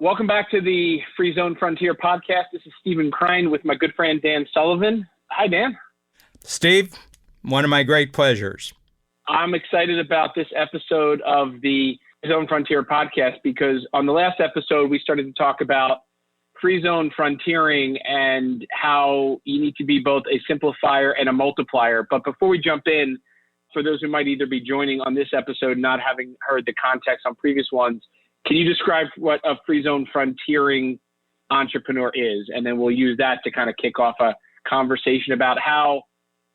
Welcome back to the Free Zone Frontier podcast. This is Stephen Krein with my good friend Dan Sullivan. Hi, Dan. Steve, one of my great pleasures. I'm excited about this episode of the Free Zone Frontier podcast because on the last episode, we started to talk about free zone frontiering and how you need to be both a simplifier and a multiplier. But before we jump in, for those who might either be joining on this episode, not having heard the context on previous ones, can you describe what a free zone frontiering entrepreneur is? And then we'll use that to kind of kick off a conversation about how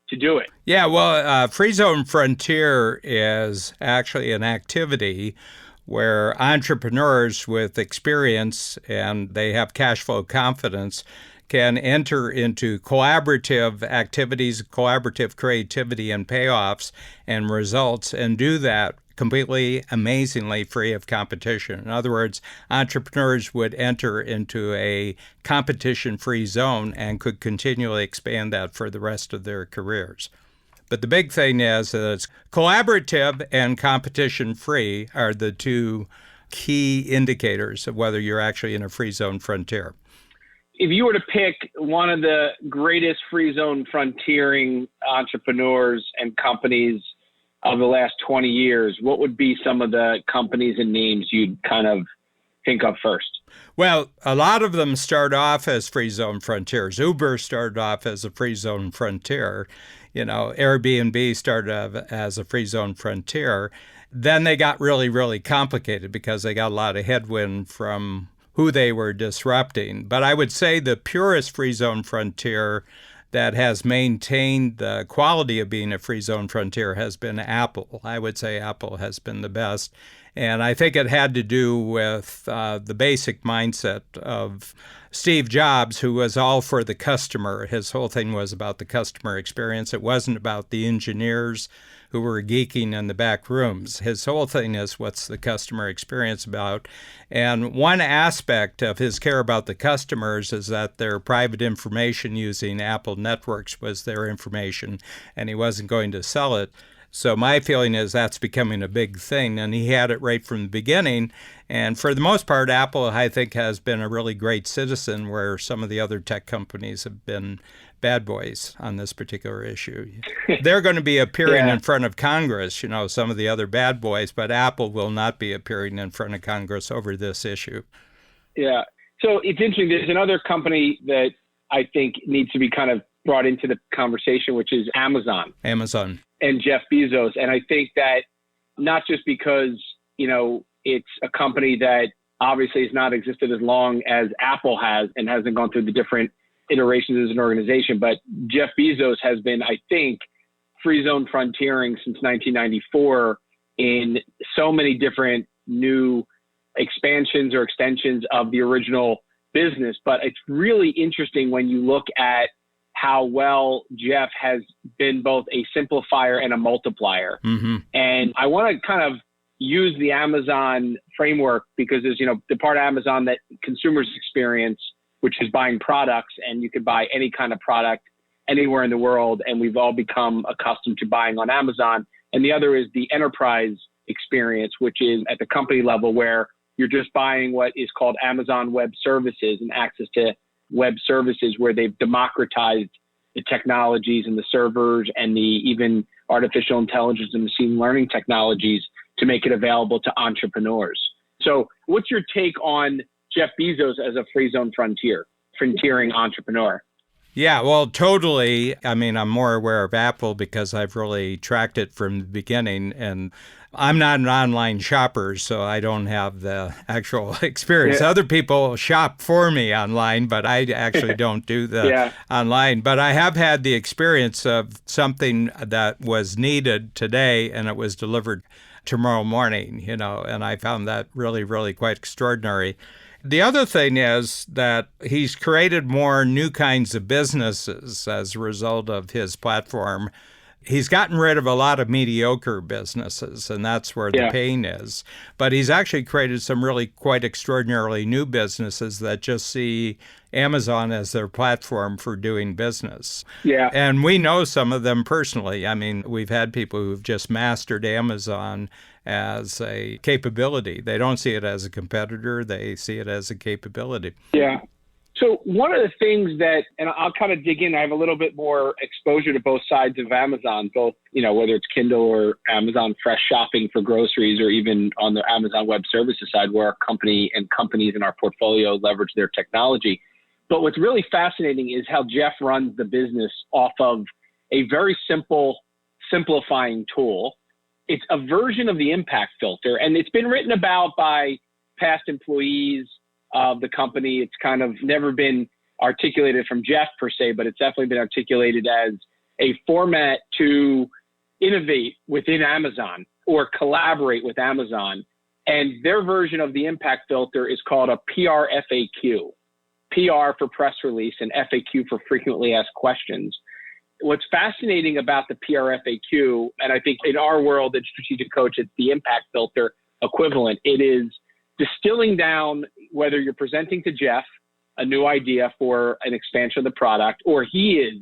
to do it. Yeah, well, Free Zone Frontier is actually an activity where entrepreneurs with experience and they have cash flow confidence can enter into collaborative activities, collaborative creativity and payoffs and results, and do that completely, amazingly free of competition. In other words, entrepreneurs would enter into a competition-free zone and could continually expand that for the rest of their careers. But the big thing is that it's collaborative and competition-free are the two key indicators of whether you're actually in a free zone frontier. If you were to pick one of the greatest free zone frontiering entrepreneurs and companies of the last 20 years, what would be some of the companies and names you'd kind of think of first? Well, a lot of them start off as free zone frontiers. Uber started off as a free zone frontier. Airbnb started as a free zone frontier. Then they got really, really complicated because they got a lot of headwind from who they were disrupting. But I would say the purest free zone frontier that has maintained the quality of being a free zone frontier has been Apple. I would say Apple has been the best. And I think it had to do with the basic mindset of Steve Jobs, who was all for the customer. His whole thing was about the customer experience. It wasn't about the engineers who were geeking in the back rooms. His whole thing is, what's the customer experience about? And one aspect of his care about the customers is that their private information using Apple networks was their information, and he wasn't going to sell it. So my feeling is that's becoming a big thing, and he had it right from the beginning. And for the most part, Apple, I think, has been a really great citizen, where some of the other tech companies have been bad boys on this particular issue. They're going to be appearing in front of Congress, some of the other bad boys, but Apple will not be appearing in front of Congress over this issue. Yeah. So it's interesting. There's another company that I think needs to be kind of brought into the conversation, which is Amazon. And Jeff Bezos. And I think that not just because, it's a company that obviously has not existed as long as Apple has and hasn't gone through the different iterations as an organization, but Jeff Bezos has been, I think, free zone frontiering since 1994 in so many different new expansions or extensions of the original business. But it's really interesting when you look at how well Jeff has been both a simplifier and a multiplier. Mm-hmm. And I want to kind of use the Amazon framework because there's, the part of Amazon that consumers experience, which is buying products, and you could buy any kind of product anywhere in the world. And we've all become accustomed to buying on Amazon. And the other is the enterprise experience, which is at the company level where you're just buying what is called Amazon Web Services and access to web services, where they've democratized the technologies and the servers and the even artificial intelligence and machine learning technologies to make it available to entrepreneurs. So what's your take on Jeff Bezos as a free zone frontiering entrepreneur? Yeah, well, totally. I mean, I'm more aware of Apple because I've really tracked it from the beginning, and I'm not an online shopper, so I don't have the actual experience. Yeah. Other people shop for me online, but I actually don't do the online. But I have had the experience of something that was needed today, and it was delivered tomorrow morning, and I found that really, really quite extraordinary. The other thing is that he's created more new kinds of businesses as a result of his platform. He's gotten rid of a lot of mediocre businesses, and that's where the pain is. But he's actually created some really quite extraordinarily new businesses that just see Amazon as their platform for doing business. Yeah. And we know some of them personally. I mean, we've had people who've just mastered Amazon as a capability. They don't see it as a competitor. They see it as a capability. Yeah. So one of the things that, and I'll kind of dig in, I have a little bit more exposure to both sides of Amazon, both, whether it's Kindle or Amazon Fresh Shopping for groceries, or even on the Amazon Web Services side where our company and companies in our portfolio leverage their technology. But what's really fascinating is how Jeff runs the business off of a very simplifying tool. It's a version of the impact filter, and it's been written about by past employees of the company. It's kind of never been articulated from Jeff per se, but it's definitely been articulated as a format to innovate within Amazon or collaborate with Amazon. And their version of the impact filter is called a PR FAQ. PR for press release and FAQ for frequently asked questions. What's fascinating about the PR FAQ, and I think in our world at Strategic Coach, it's the impact filter equivalent. It is distilling down, whether you're presenting to Jeff a new idea for an expansion of the product, or he is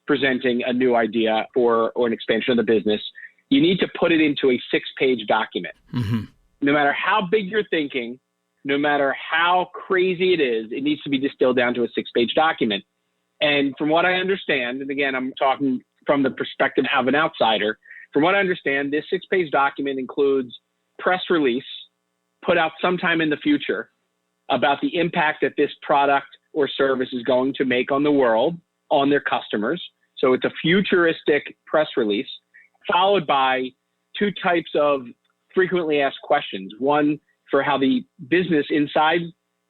presenting a new idea for or an expansion of the business, you need to put it into a 6-page document. Mm-hmm. No matter how big you're thinking, no matter how crazy it is, it needs to be distilled down to a 6-page document. And from what I understand, and again, I'm talking from the perspective of an outsider, from what I understand, this 6-page document includes press release put out sometime in the future about the impact that this product or service is going to make on the world, on their customers. So it's a futuristic press release, followed by 2 types of frequently asked questions. One for how the business inside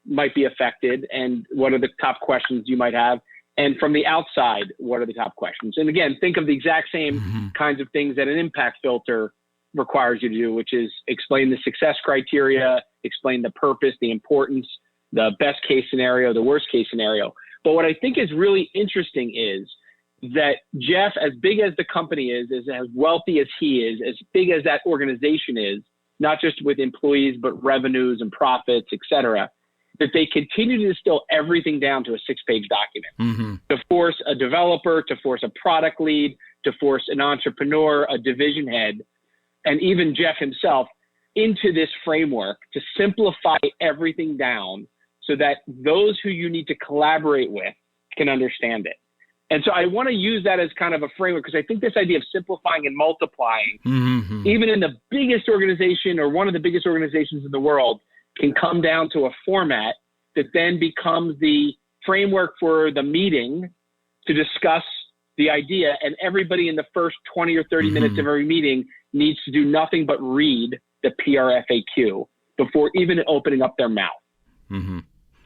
might be affected and what are the top questions you might have. And from the outside, what are the top questions? And again, think of the exact same kinds of things that an impact filter requires you to do, which is explain the success criteria, explain the purpose, the importance, the best case scenario, the worst case scenario. But what I think is really interesting is that Jeff, as big as the company is as wealthy as he is, as big as that organization is, not just with employees, but revenues and profits, et cetera, that they continue to distill everything down to a 6-page document to force a developer, to force a product lead, to force an entrepreneur, a division head, and even Jeff himself into this framework to simplify everything down so that those who you need to collaborate with can understand it. And so I want to use that as kind of a framework because I think this idea of simplifying and multiplying, even in the biggest organization or one of the biggest organizations in the world, can come down to a format that then becomes the framework for the meeting to discuss the idea. And everybody in the first 20 or 30 minutes of every meeting needs to do nothing but read the PR FAQ before even opening up their mouth.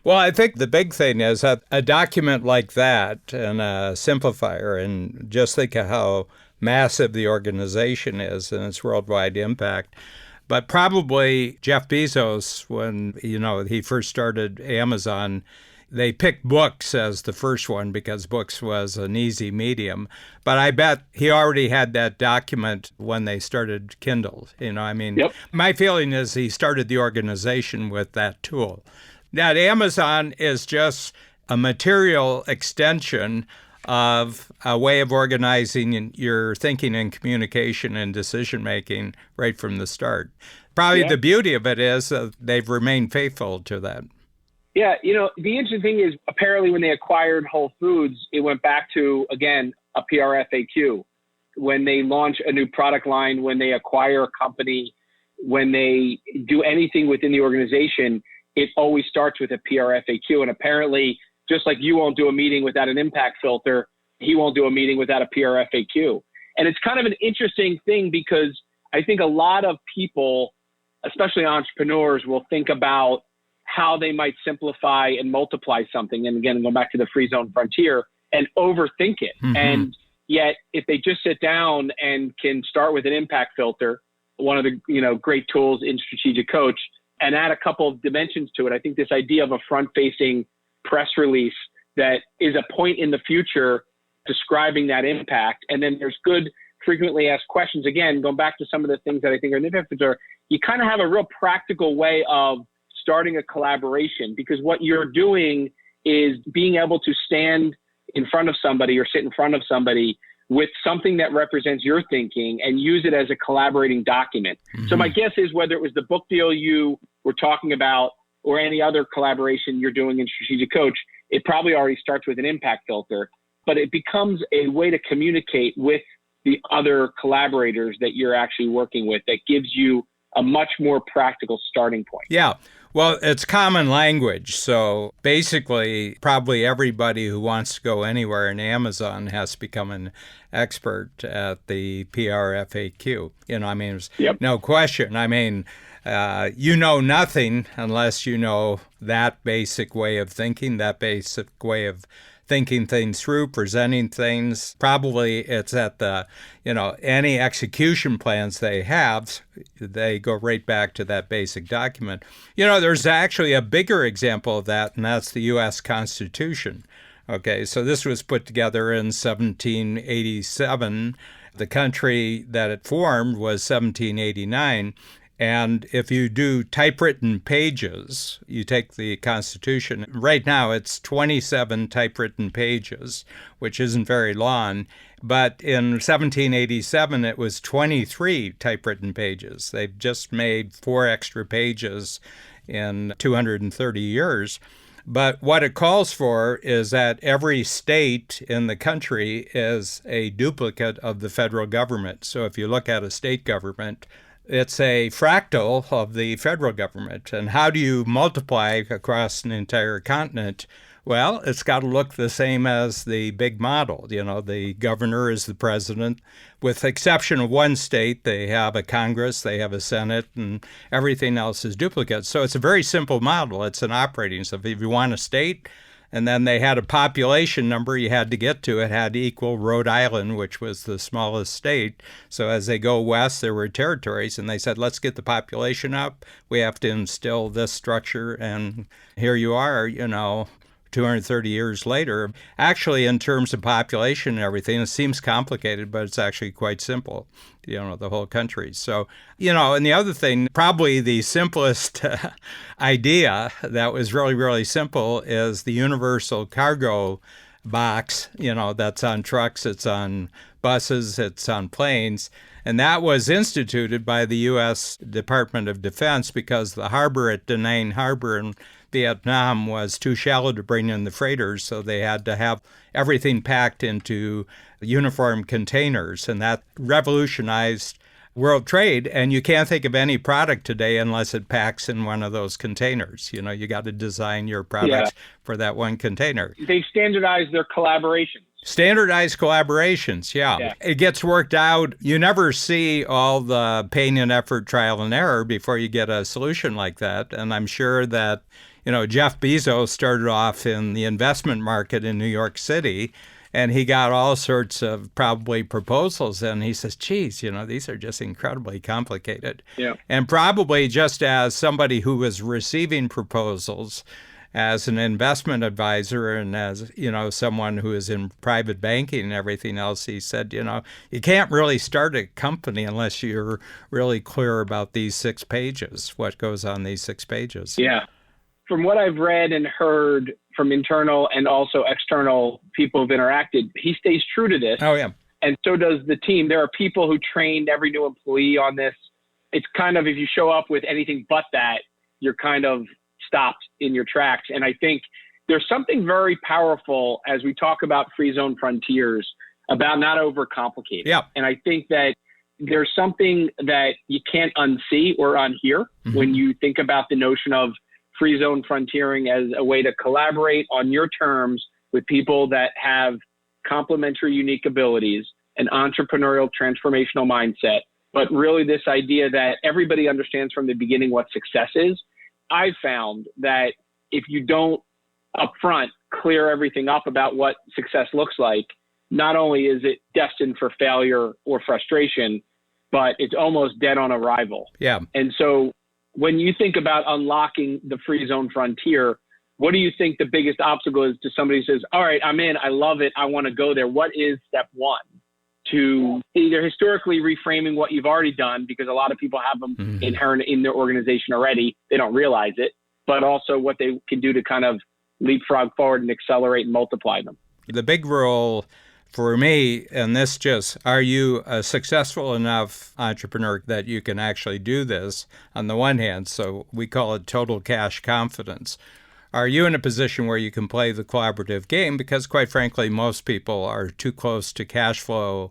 Well, I think the big thing is that a document like that and a simplifier, and just think of how massive the organization is and its worldwide impact. But probably Jeff Bezos, when he first started Amazon, they picked books as the first one because books was an easy medium. But I bet he already had that document when they started Kindle. My feeling is he started the organization with that tool. That Amazon is just a material extension of a way of organizing your thinking and communication and decision-making right from the start. Probably the beauty of it is they've remained faithful to that. Yeah, the interesting thing is apparently when they acquired Whole Foods, it went back to, again, a PR FAQ. When they launch a new product line, when they acquire a company, when they do anything within the organization, it always starts with a PR FAQ. And apparently, just like you won't do a meeting without an impact filter, he won't do a meeting without a PR FAQ. And it's kind of an interesting thing because I think a lot of people, especially entrepreneurs, will think about how they might simplify and multiply something. And again, go back to the free zone frontier and overthink it. And yet, if they just sit down and can start with an impact filter, one of the great tools in Strategic Coach, and add a couple of dimensions to it, I think this idea of a front-facing press release that is a point in the future describing that impact. And then there's good frequently asked questions. Again, going back to some of the things that I think are significant, you kind of have a real practical way of starting a collaboration, because what you're doing is being able to stand in front of somebody or sit in front of somebody with something that represents your thinking and use it as a collaborating document. Mm-hmm. So my guess is whether it was the book deal you were talking about or any other collaboration you're doing in Strategic Coach, it probably already starts with an impact filter, but it becomes a way to communicate with the other collaborators that you're actually working with that gives you a much more practical starting point. Yeah. Well, it's common language. So basically, probably everybody who wants to go anywhere in Amazon has to become an expert at the PRFAQ. Yep. No question. You know nothing unless you know that basic way of thinking, that basic way of thinking things through, presenting things. Probably it's at the, any execution plans they have, they go right back to that basic document. There's actually a bigger example of that, and that's the U.S. Constitution. Okay, so this was put together in 1787. The country that it formed was 1789. And if you do typewritten pages, you take the Constitution, right now it's 27 typewritten pages, which isn't very long. But in 1787, it was 23 typewritten pages. They've just made 4 extra pages in 230 years. But what it calls for is that every state in the country is a duplicate of the federal government. So if you look at a state government, it's a fractal of the federal government. And how do you multiply across an entire continent? Well, it's got to look the same as the big model. The governor is the president. With the exception of one state, they have a Congress, they have a Senate, and everything else is duplicates. So it's a very simple model. It's an operating. So if you want a state, and then they had a population number you had to get to. It had to equal Rhode Island, which was the smallest state. So as they go west, there were territories, and they said, let's get the population up. We have to instill this structure, and here you are, 230 years later. Actually, in terms of population and everything, it seems complicated, but it's actually quite simple, the whole country. So, and the other thing, probably the simplest idea that was really, really simple is the universal cargo box, that's on trucks, it's on buses, it's on planes. And that was instituted by the U.S. Department of Defense because the harbor at Da Nang Harbor in Vietnam was too shallow to bring in the freighters, so they had to have everything packed into uniform containers, and that revolutionized world trade. And you can't think of any product today unless it packs in one of those containers. You got to design your products for that one container. They've standardized their collaborations. Standardized collaborations, yeah. It gets worked out. You never see all the pain and effort, trial and error before you get a solution like that. And I'm sure that, Jeff Bezos started off in the investment market in New York City, and he got all sorts of probably proposals. And he says, geez, these are just incredibly complicated. Yeah. And probably just as somebody who was receiving proposals, as an investment advisor and as, someone who is in private banking and everything else, he said, you can't really start a company unless you're really clear about these 6 pages, what goes on these 6 pages. Yeah. From what I've read and heard from internal and also external people who've interacted, he stays true to this. Oh, yeah. And so does the team. There are people who trained every new employee on this. It's kind of, if you show up with anything but that, you're kind of stopped in your tracks. And I think there's something very powerful as we talk about free zone frontiers about not overcomplicating. Yeah. And I think that there's something that you can't unsee or unhear when you think about the notion of free zone frontiering as a way to collaborate on your terms with people that have complementary, unique abilities, an entrepreneurial, transformational mindset, but really this idea that everybody understands from the beginning what success is. I've found that if you don't upfront clear everything up about what success looks like, not only is it destined for failure or frustration, but it's almost dead on arrival. Yeah. And so when you think about unlocking the free zone frontier, what do you think the biggest obstacle is to somebody who says, all right, I'm in, I love it, I want to go there? What is step one to either historically reframing what you've already done, because a lot of people have them inherent in their organization already, they don't realize it, but also what they can do to kind of leapfrog forward and accelerate and multiply them? The big rule For me, and this just, are you a successful enough entrepreneur that you can actually do this on the one hand? So we call it total cash confidence. Are you in a position where you can play the collaborative game? Because quite frankly, most people are too close to cash flow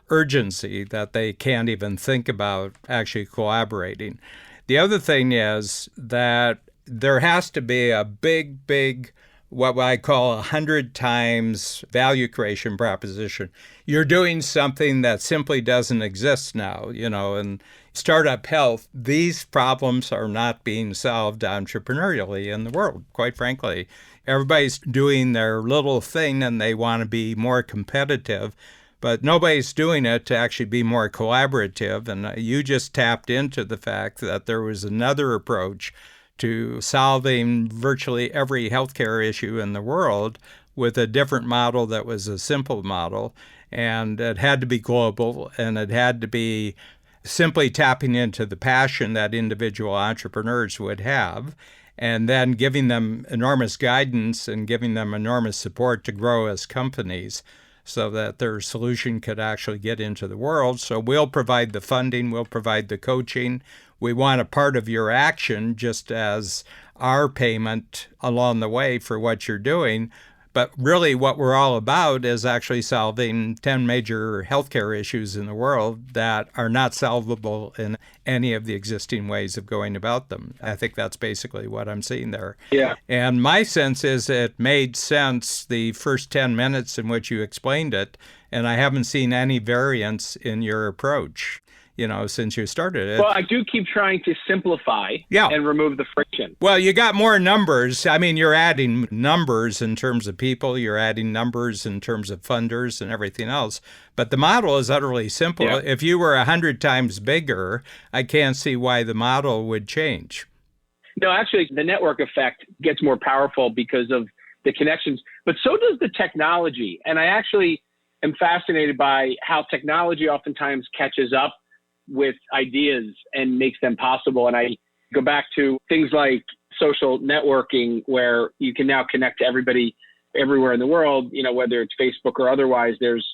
urgency that they can't even think about actually collaborating. The other thing is that there has to be a big, what I call 100 times value creation proposition. You're doing something that simply doesn't exist now, in startup health. These problems are not being solved entrepreneurially in the world, quite frankly. Everybody's doing their little thing and they want to be more competitive, but nobody's doing it to actually be more collaborative. And you just tapped into the fact that there was another approach to solving virtually every healthcare issue in the world with a different model that was a simple model. And it had to be global, and it had to be simply tapping into the passion that individual entrepreneurs would have, and then giving them enormous guidance and giving them enormous support to grow as companies so that their solution could actually get into the world. So we'll provide the funding, we'll provide the coaching. We want a part of your action just as our payment along the way for what you're doing. But really what we're all about is actually solving 10 major healthcare issues in the world that are not solvable in any of the existing ways of going about them. I think that's basically what I'm seeing there. Yeah. And my sense is it made sense the first 10 minutes in which you explained it, and I haven't seen any variance in your approach, since you started it. Well, I do keep trying to simplify and remove the friction. Well, you got more numbers. I mean, you're adding numbers in terms of people, you're adding numbers in terms of funders and everything else. But the model is utterly simple. Yeah. If you were 100 times bigger, I can't see why the model would change. No, actually, the network effect gets more powerful because of the connections, but so does the technology. And I actually am fascinated by how technology oftentimes catches up with ideas and makes them possible. And I go back to things like social networking, where you can now connect to everybody everywhere in the world, whether it's Facebook or otherwise. There's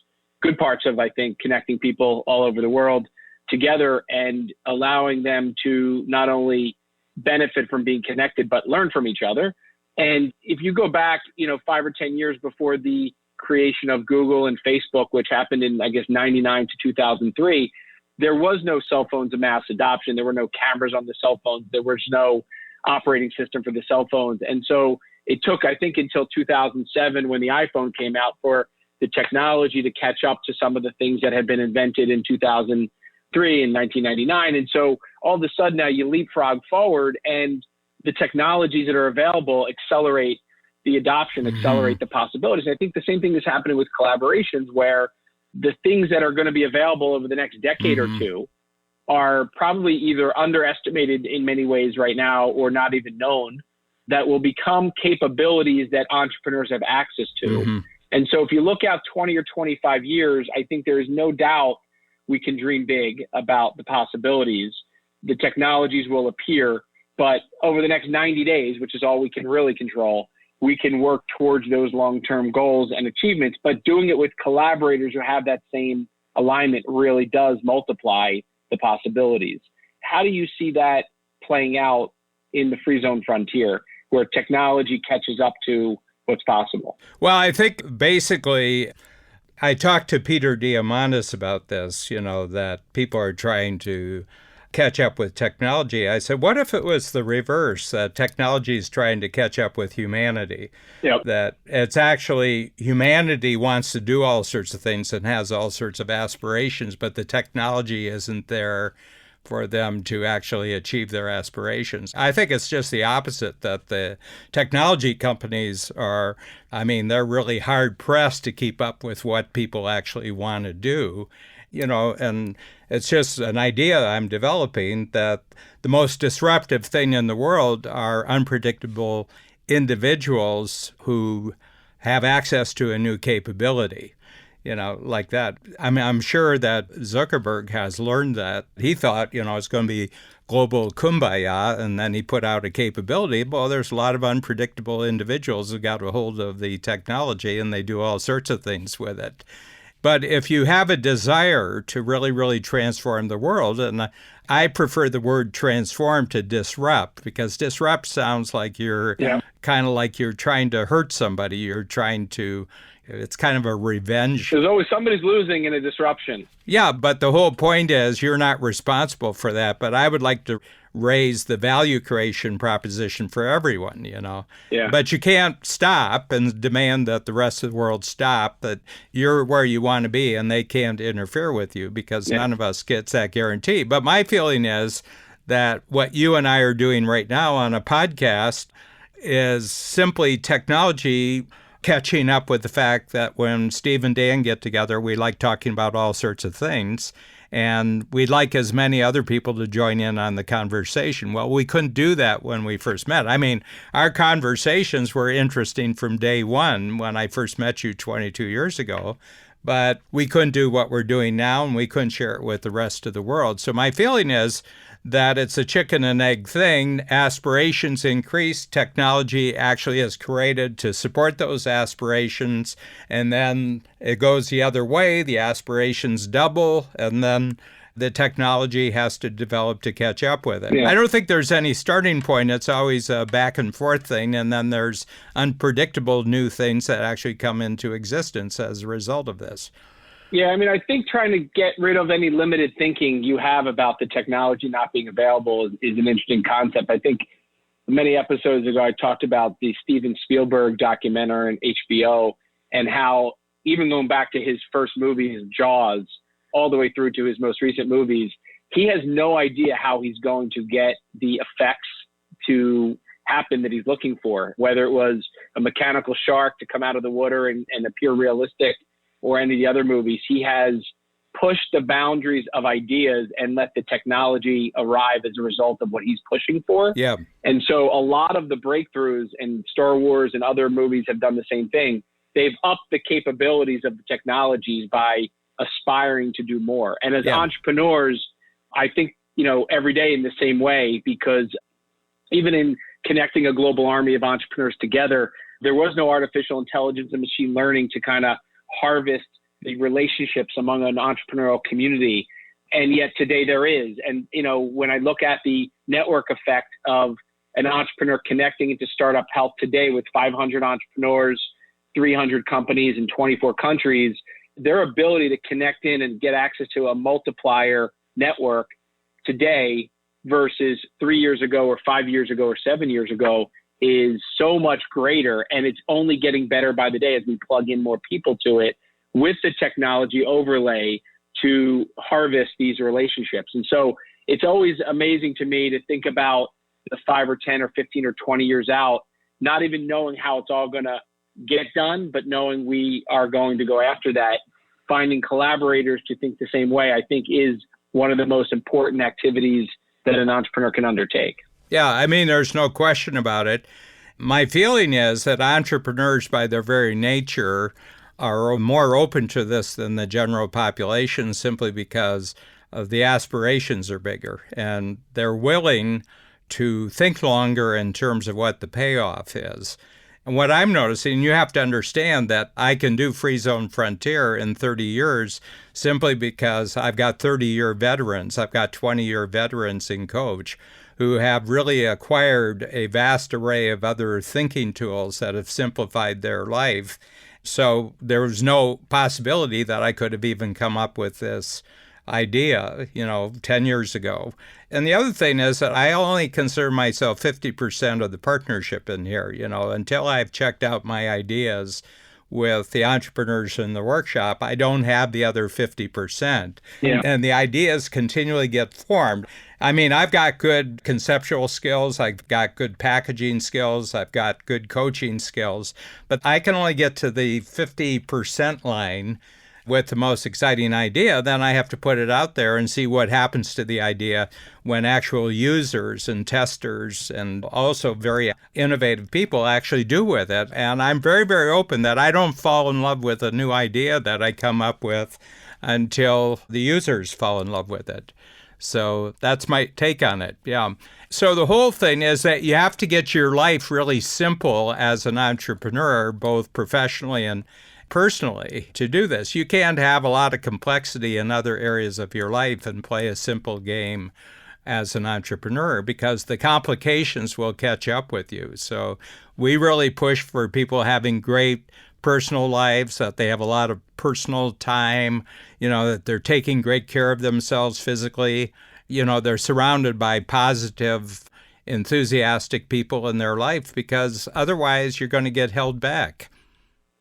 good parts of, I think, connecting people all over the world together and allowing them to not only benefit from being connected, but learn from each other. And if you go back, 5 or 10 years before the creation of Google and Facebook, which happened in, 99 to 2003, there was no cell phones of mass adoption. There were no cameras on the cell phones. There was no operating system for the cell phones. And so it took, I think, until 2007 when the iPhone came out for the technology to catch up to some of the things that had been invented in 2003 and 1999. And so all of a sudden now you leapfrog forward and the technologies that are available accelerate the adoption, accelerate the possibilities. And I think the same thing is happening with collaborations, where the things that are going to be available over the next decade or two are probably either underestimated in many ways right now or not even known, that will become capabilities that entrepreneurs have access to. And so if you look out 20 or 25 years, I think there is no doubt we can dream big about the possibilities. The technologies will appear, but over the next 90 days, which is all we can really control, we can work towards those long-term goals and achievements, but doing it with collaborators who have that same alignment really does multiply the possibilities. How do you see that playing out in the free zone frontier, where technology catches up to what's possible? Well, I think basically I talked to Peter Diamandis about this, that people are trying to catch up with technology. I said, what if it was the reverse, that technology is trying to catch up with humanity? Yep. That it's actually humanity wants to do all sorts of things and has all sorts of aspirations, but the technology isn't there for them to actually achieve their aspirations. I think it's just the opposite, that the technology companies are, they're really hard pressed to keep up with what people actually want to do. And it's just an idea I'm developing that the most disruptive thing in the world are unpredictable individuals who have access to a new capability. like that. I mean, I'm sure that Zuckerberg has learned that. He thought, it's going to be global kumbaya, and then he put out a capability. Well, there's a lot of unpredictable individuals who got a hold of the technology, and they do all sorts of things with it. But if you have a desire to really, really transform the world, and I prefer the word transform to disrupt, because disrupt sounds like you're kind of like you're trying to hurt somebody. It's kind of a revenge. There's always somebody's losing in a disruption. Yeah, but the whole point is you're not responsible for that. But I would like to raise the value creation proposition for everyone, Yeah. But you can't stop and demand that the rest of the world stop, that you're where you want to be and they can't interfere with you, because none of us gets that guarantee. But my feeling is that what you and I are doing right now on a podcast is simply technology catching up with the fact that when Steve and Dan get together, we like talking about all sorts of things. And we'd like as many other people to join in on the conversation. Well, we couldn't do that when we first met. I mean, our conversations were interesting from day one when I first met you 22 years ago, but we couldn't do what we're doing now, and we couldn't share it with the rest of the world. So my feeling is that it's a chicken and egg thing. Aspirations increase. Technology actually is created to support those aspirations. And then it goes the other way. The aspirations double. And then the technology has to develop to catch up with it. Yeah. I don't think there's any starting point. It's always a back and forth thing. And then there's unpredictable new things that actually come into existence as a result of this. Yeah, I mean, I think trying to get rid of any limited thinking you have about the technology not being available is an interesting concept. I think many episodes ago, I talked about the Steven Spielberg documentary on HBO and how even going back to his first movies, Jaws, all the way through to his most recent movies, he has no idea how he's going to get the effects to happen that he's looking for, whether it was a mechanical shark to come out of the water and appear realistic, or any of the other movies. He has pushed the boundaries of ideas and let the technology arrive as a result of what he's pushing for. Yeah. And so a lot of the breakthroughs, and Star Wars and other movies have done the same thing. They've upped the capabilities of the technologies by aspiring to do more. And as entrepreneurs, I think, every day in the same way, because even in connecting a global army of entrepreneurs together, there was no artificial intelligence and machine learning to kind of harvest the relationships among an entrepreneurial community. And yet today there is. And, when I look at the network effect of an entrepreneur connecting into Startup Health today with 500 entrepreneurs, 300 companies in 24 countries, their ability to connect in and get access to a multiplier network today versus 3 years ago or 5 years ago or 7 years ago is so much greater, and it's only getting better by the day as we plug in more people to it with the technology overlay to harvest these relationships. And so it's always amazing to me to think about the 5 or 10 or 15 or 20 years out, not even knowing how it's all going to get done, but knowing we are going to go after that. Finding collaborators to think the same way, I think, is one of the most important activities that an entrepreneur can undertake. Yeah, I mean, there's no question about it. My feeling is that entrepreneurs, by their very nature, are more open to this than the general population, simply because of the aspirations are bigger, and they're willing to think longer in terms of what the payoff is. And what I'm noticing, you have to understand that I can do Free Zone Frontier in 30 years simply because I've got 30-year veterans. I've got 20-year veterans in Coach who have really acquired a vast array of other thinking tools that have simplified their life. So there was no possibility that I could have even come up with this idea, 10 years ago. And the other thing is that I only consider myself 50% of the partnership in here, until I've checked out my ideas with the entrepreneurs in the workshop, I don't have the other 50%. Yeah. And the ideas continually get formed. I mean, I've got good conceptual skills, I've got good packaging skills, I've got good coaching skills, but I can only get to the 50% line with the most exciting idea, then I have to put it out there and see what happens to the idea when actual users and testers and also very innovative people actually do with it. And I'm very, very open that I don't fall in love with a new idea that I come up with until the users fall in love with it. So that's my take on it. Yeah. So the whole thing is that you have to get your life really simple as an entrepreneur, both professionally and personally, to do this. You can't have a lot of complexity in other areas of your life and play a simple game as an entrepreneur because the complications will catch up with you. So we really push for people having great personal lives, that they have a lot of personal time, that they're taking great care of themselves physically. They're surrounded by positive, enthusiastic people in their life because otherwise you're going to get held back.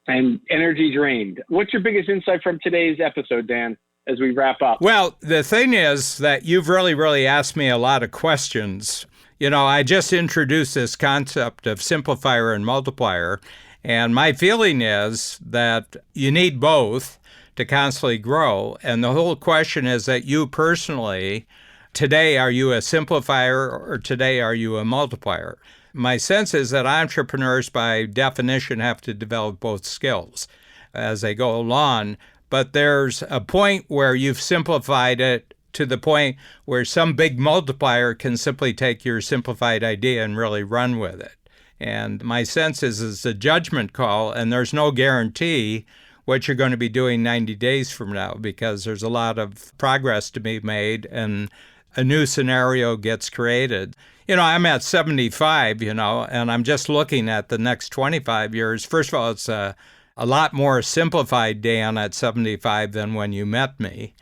And energy drained. What's your biggest insight from today's episode, Dan, as we wrap up? Well, the thing is that you've really asked me a lot of questions. I just introduced this concept of simplifier and multiplier, and my feeling is that you need both to constantly grow. And the whole question is that you personally, today, are you a simplifier or today are you a multiplier? My sense is that entrepreneurs, by definition, have to develop both skills as they go along. But there's a point where you've simplified it to the point where some big multiplier can simply take your simplified idea and really run with it. And my sense is it's a judgment call, and there's no guarantee what you're going to be doing 90 days from now because there's a lot of progress to be made and a new scenario gets created. I'm at 75, and I'm just looking at the next 25 years. First of all, it's a lot more simplified, Dan, at 75 than when you met me,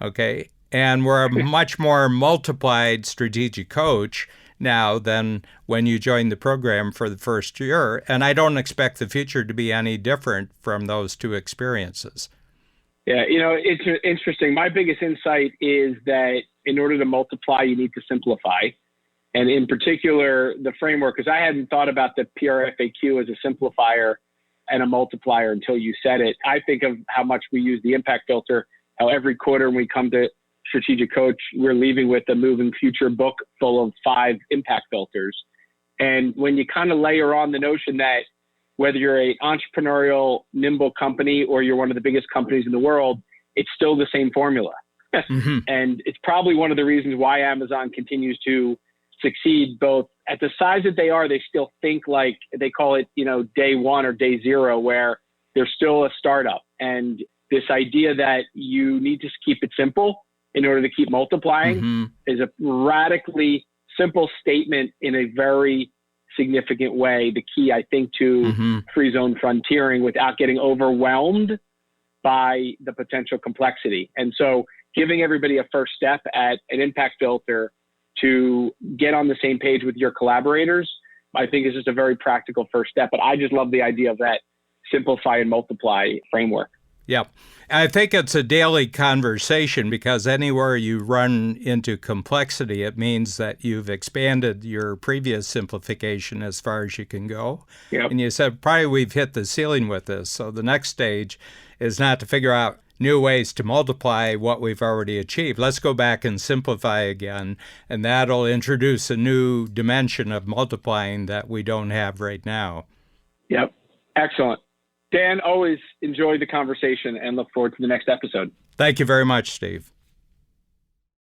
okay? And we're a much more multiplied strategic coach now than when you joined the program for the first year. And I don't expect the future to be any different from those two experiences. Yeah, it's interesting. My biggest insight is that in order to multiply, you need to simplify. And in particular, the framework, because I hadn't thought about the PRFAQ as a simplifier and a multiplier until you said it. I think of how much we use the impact filter, how every quarter when we come to Strategic Coach, we're leaving with a Moving Future book full of 5 impact filters. And when you kind of layer on the notion that whether you're an entrepreneurial, nimble company or you're one of the biggest companies in the world, it's still the same formula. Mm-hmm. And it's probably one of the reasons why Amazon continues to succeed. Both at the size that they are, they still think like they call it, day one or day zero, where they're still a startup. And this idea that you need to keep it simple in order to keep multiplying is a radically simple statement in a very significant way. The key, I think, to free zone frontiering without getting overwhelmed by the potential complexity. And so giving everybody a first step at an impact filter to get on the same page with your collaborators, I think is just a very practical first step. But I just love the idea of that simplify and multiply framework. Yeah. I think it's a daily conversation because anywhere you run into complexity, it means that you've expanded your previous simplification as far as you can go. Yep. And you said, probably we've hit the ceiling with this. So the next stage is not to figure out new ways to multiply what we've already achieved. Let's go back and simplify again, and that'll introduce a new dimension of multiplying that we don't have right now. Yep. Excellent. Dan, always enjoy the conversation and look forward to the next episode. Thank you very much, Steve.